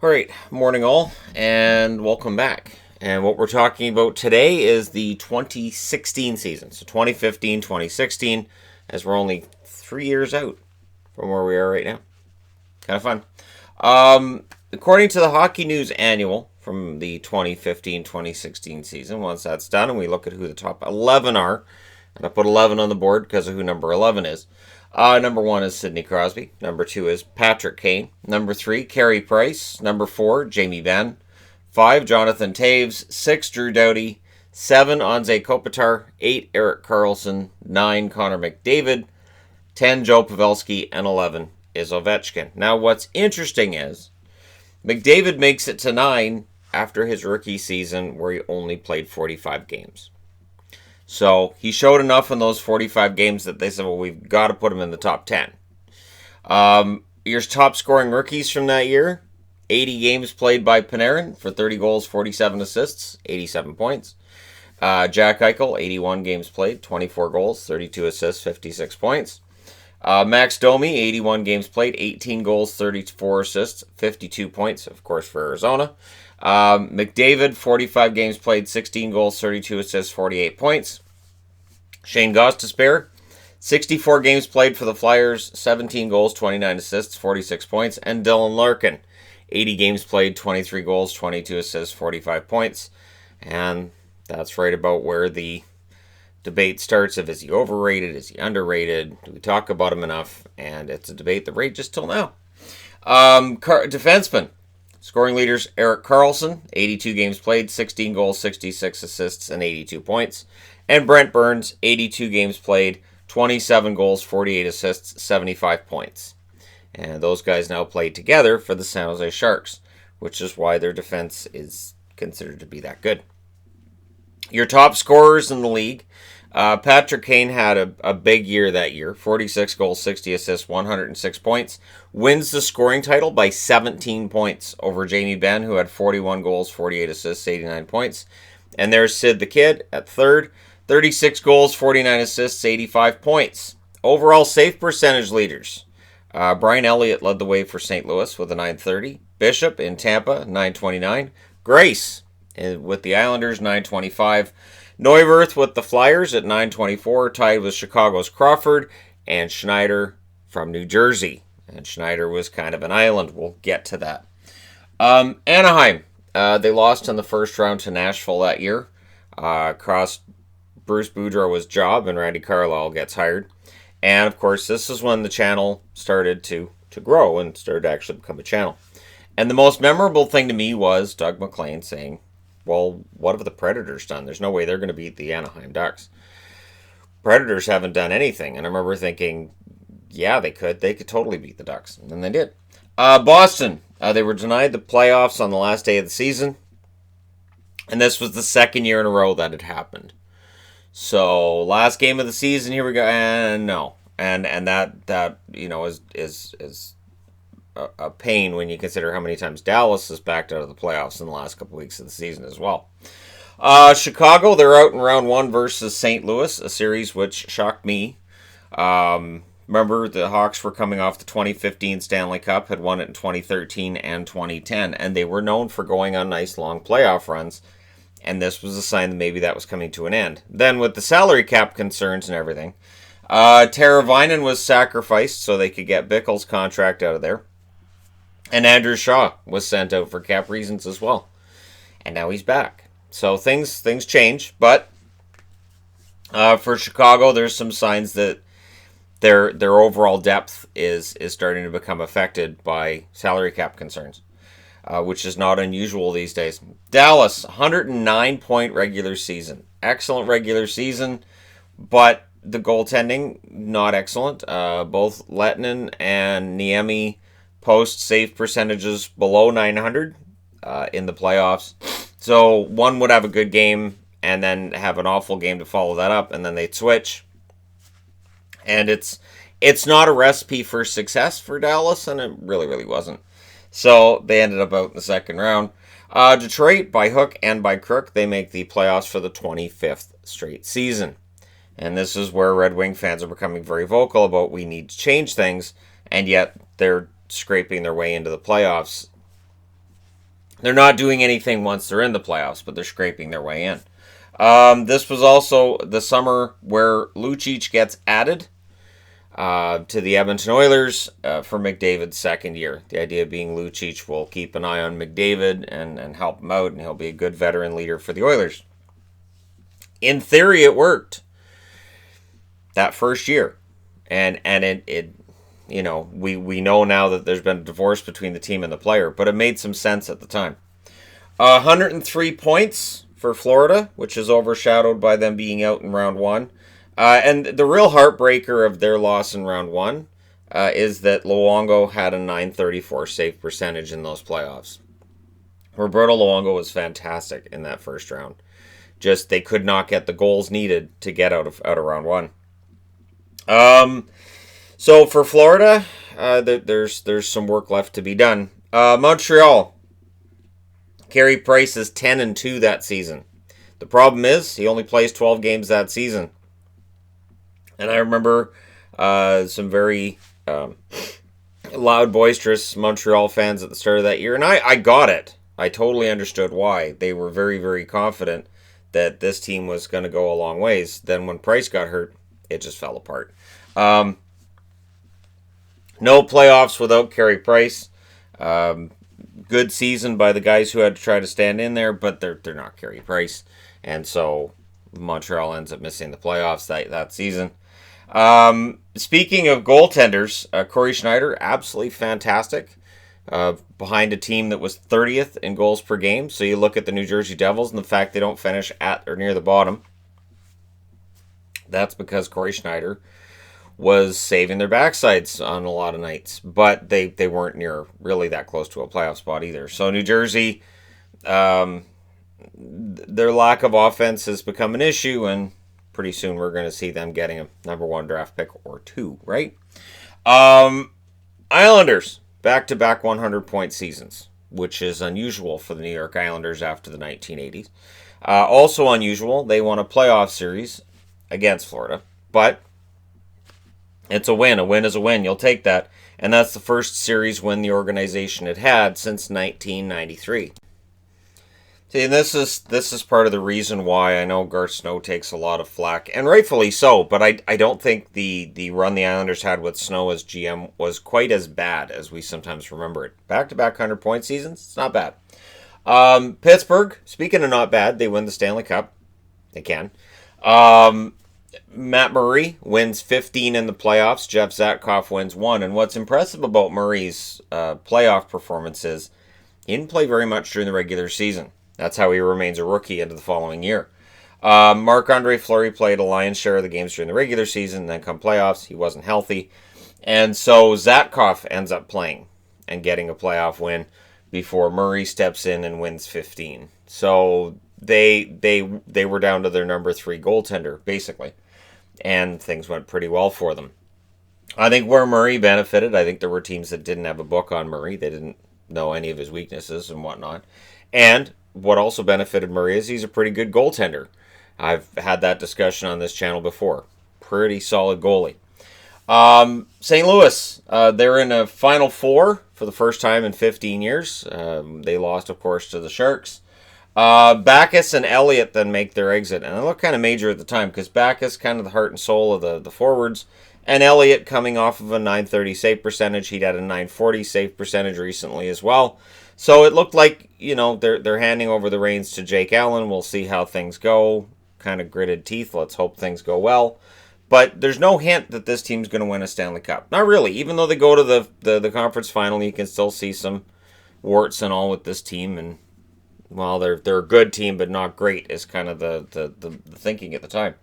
All right, morning all, and welcome back. And what we're talking about today is the 2016 season. So 2015, 2016, as we're only 3 years out from where we are right now. Kind of fun. According to the Hockey News Annual from the 2015-2016 season, once that's done and we look at who the top 11 are, and I put 11 on the board because of who number 11 is. Number 1 is Sidney Crosby. Number 2 is Patrick Kane. Number 3, Carey Price. Number 4, Jamie Benn. 5, Jonathan Toews. 6, Drew Doughty. 7, Anze Kopitar. 8, Erik Karlsson. 9, Connor McDavid. 10, Joe Pavelski. And 11 is Ovechkin. Now, what's interesting is McDavid makes it to 9 after his rookie season where he only played 45 games. So he showed enough in those 45 games that they said, well, we've got to put him in the top 10. Your top scoring rookies from that year, 80 games played by Panarin for 30 goals, 47 assists, 87 points. Jack Eichel, 81 games played, 24 goals, 32 assists, 56 points. Max Domi, 81 games played, 18 goals, 34 assists, 52 points, of course, for Arizona. McDavid, 45 games played, 16 goals, 32 assists, 48 points. Shane Gostisbehere, 64 games played for the Flyers, 17 goals, 29 assists, 46 points. And Dylan Larkin, 80 games played, 23 goals, 22 assists, 45 points. And that's right about where the debate starts of is he overrated, is he underrated, do we talk about him enough? And it's a debate that rages till now. Defenseman. Scoring leaders, Erik Karlsson, 82 games played, 16 goals, 66 assists, and 82 points. And Brent Burns, 82 games played, 27 goals, 48 assists, 75 points. And those guys now play together for the San Jose Sharks, which is why their defense is considered to be that good. Your top scorers in the league, Patrick Kane had a big year that year. 46 goals, 60 assists, 106 points. Wins the scoring title by 17 points over Jamie Benn, who had 41 goals, 48 assists, 89 points. And there's Sid the Kid at third. 36 goals, 49 assists, 85 points. Overall save percentage leaders. Brian Elliott led the way for St. Louis with a 930. Bishop in Tampa, 929. Grace with the Islanders, 925. Neuwirth with the Flyers at 924, tied with Chicago's Crawford, and Schneider from New Jersey. And Schneider was kind of an island. We'll get to that. Anaheim, they lost in the first round to Nashville that year. Cost Bruce Boudreau's job, and Randy Carlyle gets hired. And, of course, this is when the channel started to grow and started to actually become a channel. And the most memorable thing to me was Doug McClain saying, well, what have the Predators done? There's no way they're going to beat the Anaheim Ducks. Predators haven't done anything. And I remember thinking, yeah, they could. They could totally beat the Ducks. And then they did. Boston, they were denied the playoffs on the last day of the season. And this was the second year in a row that had happened. So, last game of the season, here we go. And no. And that you know, is a pain when you consider how many times Dallas has backed out of the playoffs in the last couple weeks of the season as well. Chicago, they're out in round 1 versus St. Louis, a series which shocked me. Remember, the Hawks were coming off the 2015 Stanley Cup, had won it in 2013 and 2010, and they were known for going on nice long playoff runs, and this was a sign that maybe that was coming to an end. Then with the salary cap concerns and everything, Teravainen was sacrificed so they could get Bickle's contract out of there. And Andrew Shaw was sent out for cap reasons as well. And now he's back. So things change. But for Chicago, there's some signs that their overall depth is starting to become affected by salary cap concerns, which is not unusual these days. Dallas, 109-point regular season. Excellent regular season, but the goaltending, not excellent. Both Lettinen and Niemi post save percentages below 900 in the playoffs. So one would have a good game and then have an awful game to follow that up, and then they'd switch. And it's not a recipe for success for Dallas, and it really, really wasn't. So they ended up out in the second round. Detroit, by hook and by crook, they make the playoffs for the 25th straight season. And this is where Red Wing fans are becoming very vocal about we need to change things, and yet they're scraping their way into the playoffs They're not doing anything once they're in the playoffs, but they're scraping their way in. This was also the summer where Lucic gets added to the Edmonton Oilers for McDavid's second year. The idea being Lucic will keep an eye on McDavid and help him out, and he'll be a good veteran leader for the Oilers. In theory, it worked that first year, and it we know now that there's been a divorce between the team and the player, but it made some sense at the time. 103 points for Florida, which is overshadowed by them being out in round one. And the real heartbreaker of their loss in round one is that Luongo had a .934 save percentage in those playoffs. Roberto Luongo was fantastic in that first round. Just they could not get the goals needed to get out of round one. So for Florida, there's some work left to be done. Montreal. Carey Price is 10-2 that season. The problem is he only plays 12 games that season. And I remember some very loud, boisterous Montreal fans at the start of that year. And I got it. I totally understood why. They were very, very confident that this team was going to go a long ways. Then when Price got hurt, it just fell apart. No playoffs without Carey Price. Good season by the guys who had to try to stand in there, but they're not Carey Price. And so Montreal ends up missing the playoffs that season. Speaking of goaltenders, Corey Schneider, absolutely fantastic. Behind a team that was 30th in goals per game. So you look at the New Jersey Devils and the fact they don't finish at or near the bottom. That's because Corey Schneider was saving their backsides on a lot of nights. But they weren't near really that close to a playoff spot either. So New Jersey, their lack of offense has become an issue, and pretty soon we're going to see them getting a number one draft pick or two, right? Islanders, back-to-back 100-point seasons, which is unusual for the New York Islanders after the 1980s. Also unusual, they won a playoff series against Florida, but it's a win. A win is a win. You'll take that. And that's the first series win the organization had since 1993. See, and this is part of the reason why I know Garth Snow takes a lot of flack, and rightfully so, but I don't think the run the Islanders had with Snow as GM was quite as bad as we sometimes remember it. Back-to-back 100-point seasons, it's not bad. Pittsburgh, speaking of not bad, they win the Stanley Cup. They can. Matt Murray wins 15 in the playoffs. Jeff Zatkoff wins 1. And what's impressive about Murray's playoff performance is he didn't play very much during the regular season. That's how he remains a rookie into the following year. Marc-Andre Fleury played a lion's share of the games during the regular season. Then come playoffs, he wasn't healthy. And so Zatkoff ends up playing and getting a playoff win before Murray steps in and wins 15. So they were down to their number 3 goaltender, basically. And things went pretty well for them. I think where Murray benefited, I think there were teams that didn't have a book on Murray. They didn't know any of his weaknesses and whatnot. And what also benefited Murray is he's a pretty good goaltender. I've had that discussion on this channel before. Pretty solid goalie. St. Louis, they're in a Final Four for the first time in 15 years. They lost, of course, to the Sharks. Backes and Elliott then make their exit. And they look kind of major at the time because Backes kind of the heart and soul of the forwards. And Elliott coming off of a .930 save percentage. He'd had a .940 save percentage recently as well. So it looked like, they're handing over the reins to Jake Allen. We'll see how things go. Kind of gritted teeth. Let's hope things go well. But there's no hint that this team's going to win a Stanley Cup. Not really. Even though they go to the conference final, you can still see some warts and all with this team. And, well, they're a good team, but not great is kind of the thinking at the time.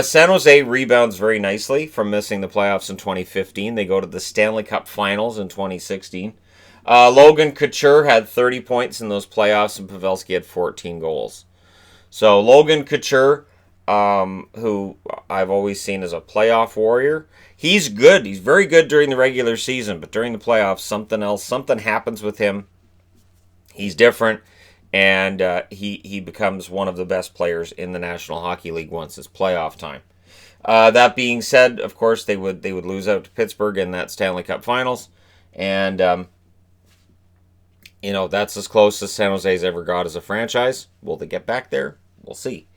San Jose rebounds very nicely from missing the playoffs in 2015. They go to the Stanley Cup Finals in 2016. Logan Couture had 30 points in those playoffs, and Pavelski had 14 goals. So Logan Couture, who I've always seen as a playoff warrior, he's good. He's very good during the regular season, but during the playoffs, something happens with him. He's different, and he becomes one of the best players in the National Hockey League once it's playoff time. That being said, of course, they would lose out to Pittsburgh in that Stanley Cup Finals, and You know, that's as close as San Jose's ever got as a franchise. Will they get back there? We'll see.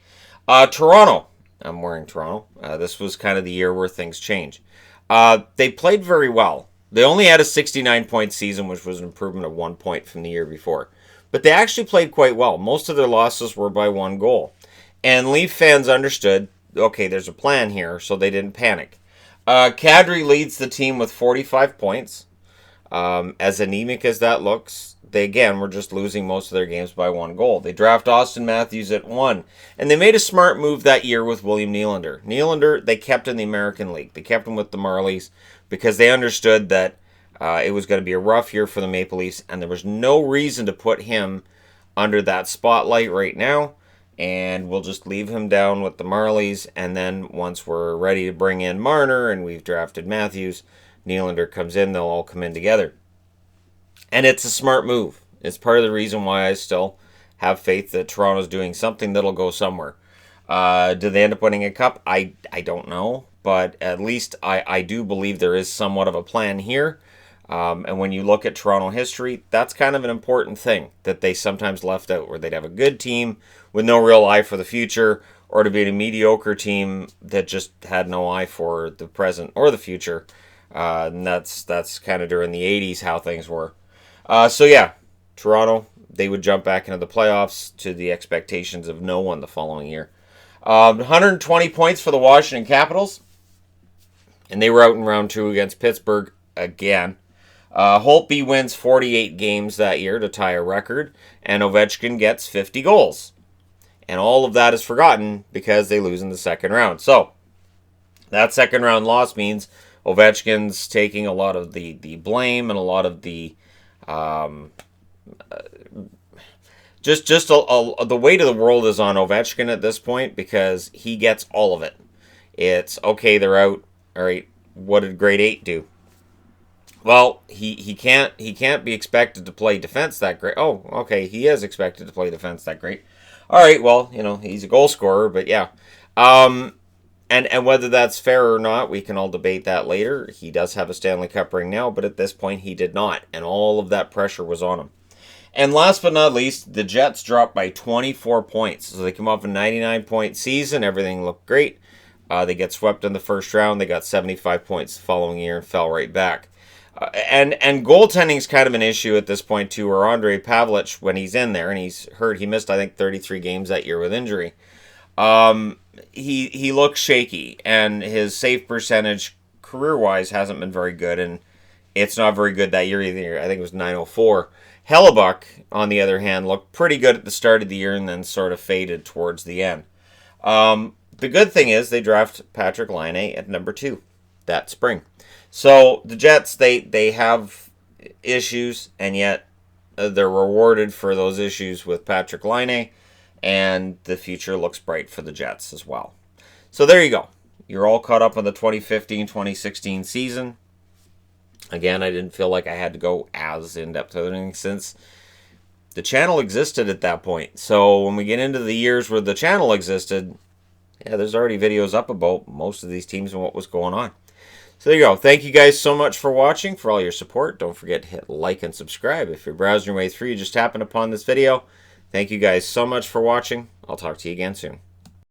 Toronto. I'm wearing Toronto. This was kind of the year where things change. They played very well. They only had a 69-point season, which was an improvement of 1 point from the year before. But they actually played quite well. Most of their losses were by 1 goal. And Leaf fans understood, okay, there's a plan here, so they didn't panic. Kadri leads the team with 45 points. As anemic as that looks, they again were just losing most of their games by 1 goal. They draft Austin Matthews at 1. And they made a smart move that year with William Nylander. Nylander, they kept in the American League. They kept him with the Marlies because they understood that it was going to be a rough year for the Maple Leafs, and there was no reason to put him under that spotlight right now. And we'll just leave him down with the Marlies, and then once we're ready to bring in Marner and we've drafted Matthews, Nylander comes in, they'll all come in together. And it's a smart move. It's part of the reason why I still have faith that Toronto's doing something that'll go somewhere. Do they end up winning a cup? I don't know. But at least I do believe there is somewhat of a plan here. And when you look at Toronto history, that's kind of an important thing that they sometimes left out, where they'd have a good team with no real eye for the future, or to be a mediocre team that just had no eye for the present or the future. And that's kind of during the 80s how things were. So yeah, Toronto, they would jump back into the playoffs to the expectations of no one the following year. 120 points for the Washington Capitals. And they were out in round 2 against Pittsburgh again. Holtby wins 48 games that year to tie a record, and Ovechkin gets 50 goals. And all of that is forgotten because they lose in the second round. So, that second round loss means Ovechkin's taking a lot of the blame and a lot of the the weight of the world is on Ovechkin at this point, because he gets all of it. It's, okay, they're out. All right, what did grade 8 do? Well, he can't be expected to play defense that great. Oh, okay, he is expected to play defense that great. All right, well, he's a goal scorer, but yeah. And whether that's fair or not, we can all debate that later. He does have a Stanley Cup ring now, but at this point he did not, and all of that pressure was on him. And last but not least, the Jets dropped by 24 points. So they come off a 99-point season. Everything looked great. They get swept in the first round. They got 75 points the following year and fell right back. And goaltending is kind of an issue at this point too, where Andrei Pavlich, when he's in there, and he's hurt, he missed, I think, 33 games that year with injury. He looks shaky, and his save percentage career-wise hasn't been very good, and it's not very good that year either. I think it was .904. Hellebuck, on the other hand, looked pretty good at the start of the year and then sort of faded towards the end. The good thing is they draft Patrick Laine at number 2 that spring. So the Jets, they have issues, and yet they're rewarded for those issues with Patrick Laine, and the future looks bright for the Jets as well. So there you go. You're all caught up on the 2015-2016 season. Again, I didn't feel like I had to go as in-depth with anything since the channel existed at that point. So when we get into the years where the channel existed, yeah, there's already videos up about most of these teams and what was going on. So there you go. Thank you guys so much for watching, for all your support. Don't forget to hit like and subscribe. If you're browsing your way through, you just happened upon this video. Thank you guys so much for watching. I'll talk to you again soon.